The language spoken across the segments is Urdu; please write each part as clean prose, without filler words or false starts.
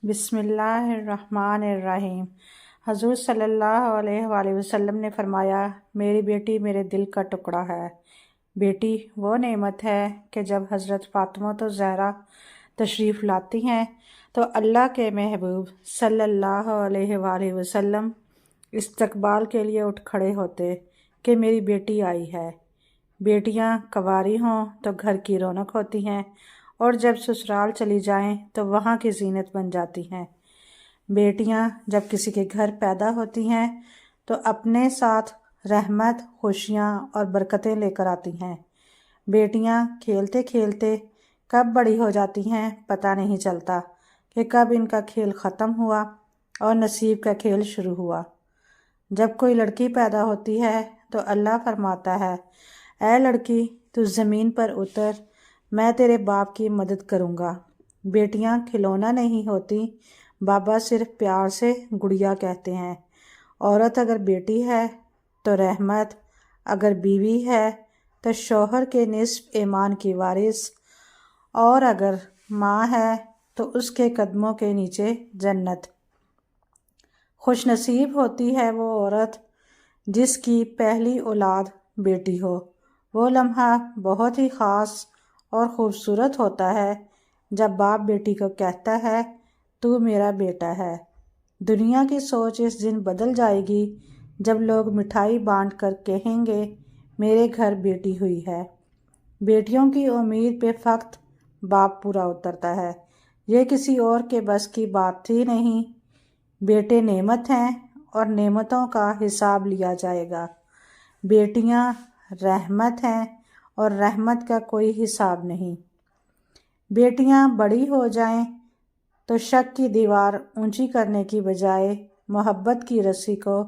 بسم اللہ الرحمن الرحیم۔ حضور صلی اللہ علیہ وآلہ وسلم نے فرمایا، میری بیٹی میرے دل کا ٹکڑا ہے۔ بیٹی وہ نعمت ہے کہ جب حضرت فاطمہ زہرا تشریف لاتی ہیں تو اللہ کے محبوب صلی اللہ علیہ وآلہ وسلم استقبال کے لیے اٹھ کھڑے ہوتے کہ میری بیٹی آئی ہے۔ بیٹیاں کنواری ہوں تو گھر کی رونق ہوتی ہیں، اور جب سسرال چلی جائیں تو وہاں کی زینت بن جاتی ہیں۔ بیٹیاں جب کسی کے گھر پیدا ہوتی ہیں تو اپنے ساتھ رحمت، خوشیاں اور برکتیں لے کر آتی ہیں۔ بیٹیاں کھیلتے کھیلتے کب بڑی ہو جاتی ہیں پتہ نہیں چلتا کہ کب ان کا کھیل ختم ہوا اور نصیب کا کھیل شروع ہوا۔ جب کوئی لڑکی پیدا ہوتی ہے تو اللہ فرماتا ہے، اے لڑکی تو زمین پر اتر، میں تیرے باپ کی مدد کروں گا۔ بیٹیاں کھلونا نہیں ہوتی، بابا صرف پیار سے گڑیا کہتے ہیں۔ عورت اگر بیٹی ہے تو رحمت، اگر بیوی ہے تو شوہر کے نصف ایمان کی وارث، اور اگر ماں ہے تو اس کے قدموں کے نیچے جنت۔ خوش نصیب ہوتی ہے وہ عورت جس کی پہلی اولاد بیٹی ہو۔ وہ لمحہ بہت ہی خاص اور خوبصورت ہوتا ہے جب باپ بیٹی کو کہتا ہے، تو میرا بیٹا ہے۔ دنیا کی سوچ اس دن بدل جائے گی جب لوگ مٹھائی بانٹ کر کہیں گے، میرے گھر بیٹی ہوئی ہے۔ بیٹیوں کی امید پہ فقط باپ پورا اترتا ہے، یہ کسی اور کے بس کی بات ہی نہیں۔ بیٹے نعمت ہیں اور نعمتوں کا حساب لیا جائے گا۔ بیٹیاں رحمت ہیں اور رحمت کا کوئی حساب نہیں۔ بیٹیاں بڑی ہو جائیں تو شک کی دیوار اونچی کرنے کی بجائے محبت کی رسی کو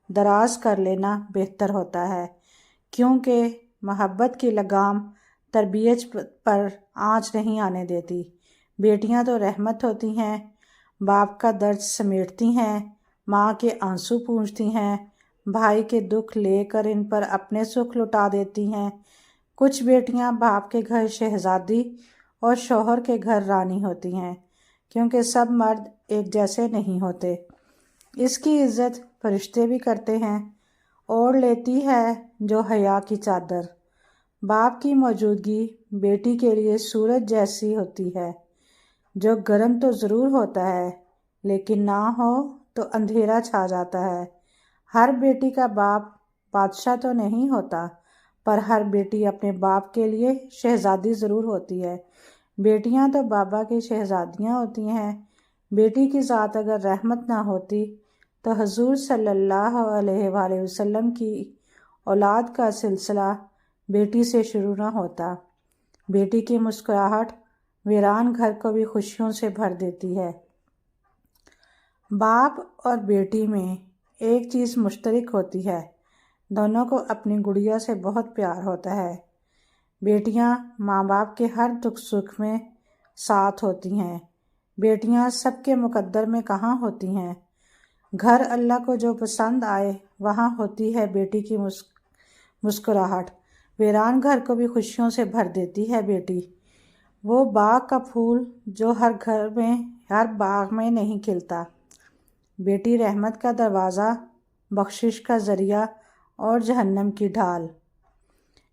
دراز کر لینا بہتر ہوتا ہے، کیونکہ محبت کی لگام تربیت پر آنچ نہیں آنے دیتی۔ بیٹیاں تو رحمت ہوتی ہیں، باپ کا درد سمیٹتی ہیں، ماں کے آنسو پونچھتی ہیں، بھائی کے دکھ لے کر ان پر اپنے سکھ لٹا دیتی ہیں۔ کچھ بیٹیاں باپ کے گھر شہزادی اور شوہر کے گھر رانی ہوتی ہیں، کیونکہ سب مرد ایک جیسے نہیں ہوتے۔ اس کی عزت فرشتے بھی کرتے ہیں۔ اوڑھ لیتی ہے جو حیا کی چادر۔ باپ کی موجودگی بیٹی کے لیے سورج جیسی ہوتی ہے، جو گرم تو ضرور ہوتا ہے لیکن نہ ہو تو اندھیرا چھا جاتا ہے۔ ہر بیٹی کا باپ بادشاہ تو نہیں ہوتا، پر ہر بیٹی اپنے باپ کے لیے شہزادی ضرور ہوتی ہے۔ بیٹیاں تو بابا کی شہزادیاں ہوتی ہیں۔ بیٹی کی ذات اگر رحمت نہ ہوتی تو حضور صلی اللہ علیہ وآلہ وسلم کی اولاد کا سلسلہ بیٹی سے شروع نہ ہوتا۔ بیٹی کی مسکراہٹ ویران گھر کو بھی خوشیوں سے بھر دیتی ہے۔ باپ اور بیٹی میں ایک چیز مشترک ہوتی ہے، دونوں کو اپنی گڑیا سے بہت پیار ہوتا ہے۔ بیٹیاں ماں باپ کے ہر دکھ سکھ میں ساتھ ہوتی ہیں۔ بیٹیاں سب کے مقدر میں کہاں ہوتی ہیں؟ گھر اللہ کو جو پسند آئے وہاں ہوتی ہے بیٹی کی مسکراہٹ، ویران گھر کو بھی خوشیوں سے بھر دیتی ہے بیٹی۔ وہ باغ کا پھول جو ہر گھر میں، ہر باغ میں نہیں کھلتا۔ بیٹی رحمت کا دروازہ، بخشش کا ذریعہ اور جہنم کی ڈھال۔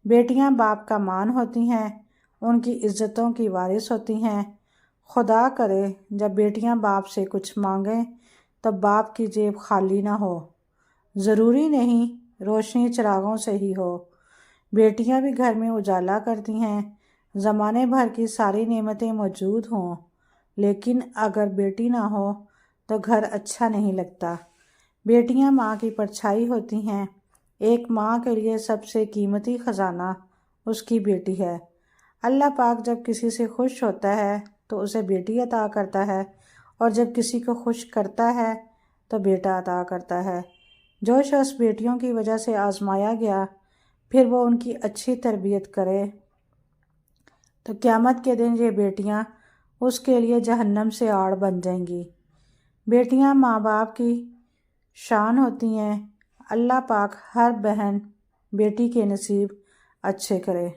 بیٹیاں باپ کا مان ہوتی ہیں، ان کی عزتوں کی وارث ہوتی ہیں۔ خدا کرے جب بیٹیاں باپ سے کچھ مانگیں تو باپ کی جیب خالی نہ ہو۔ ضروری نہیں روشنی چراغوں سے ہی ہو، بیٹیاں بھی گھر میں اجالا کرتی ہیں۔ زمانے بھر کی ساری نعمتیں موجود ہوں لیکن اگر بیٹی نہ ہو تو گھر اچھا نہیں لگتا۔ بیٹیاں ماں کی پرچھائی ہوتی ہیں۔ ایک ماں کے لیے سب سے قیمتی خزانہ اس کی بیٹی ہے۔ اللہ پاک جب کسی سے خوش ہوتا ہے تو اسے بیٹی عطا کرتا ہے، اور جب کسی کو خوش کرتا ہے تو بیٹا عطا کرتا ہے۔ جو شخص بیٹیوں کی وجہ سے آزمایا گیا پھر وہ ان کی اچھی تربیت کرے تو قیامت کے دن یہ بیٹیاں اس کے لیے جہنم سے آڑ بن جائیں گی۔ بیٹیاں ماں باپ کی شان ہوتی ہیں۔ اللہ پاک ہر بہن بیٹی کے نصیب اچھے کرے۔